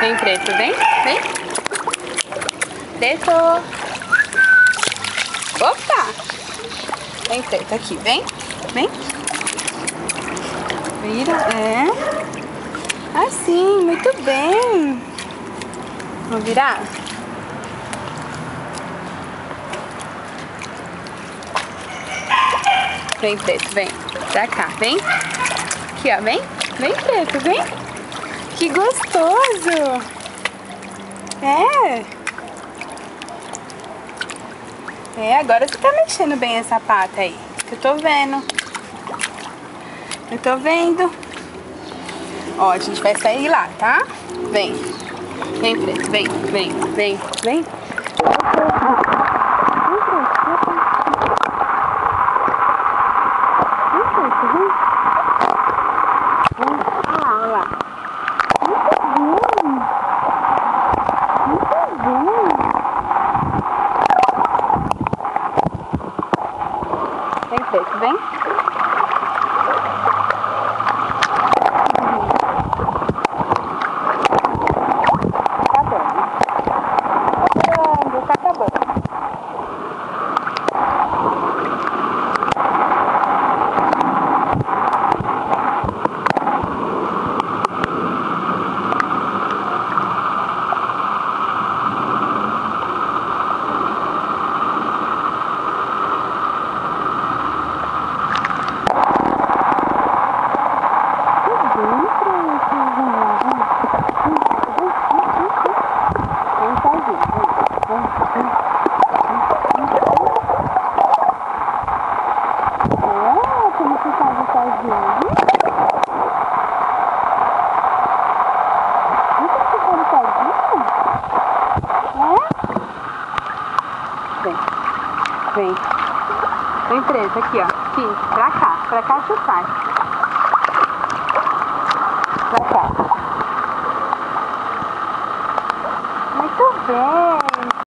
Vem, preto, vem, vem. Preto. Opa! Vem, preto, aqui, vem, vem. Vira, assim, muito bem. Vamos virar? Vem, preto, vem. Pra cá, vem. Aqui, ó, vem. Vem, preto, vem. Que gostoso. Agora você tá mexendo bem essa pata aí. Que eu tô vendo. Eu tô vendo. Ó, a gente vai sair lá, tá? Vem. Vem, preto, vem, vem, vem, vem. Vem, preto, vem. Tá acabando. Como você faz sozinho? Você faz sozinho? Vem, vem. Vem, preto, aqui, ó. Aqui, pra cá você sai. Pra cá.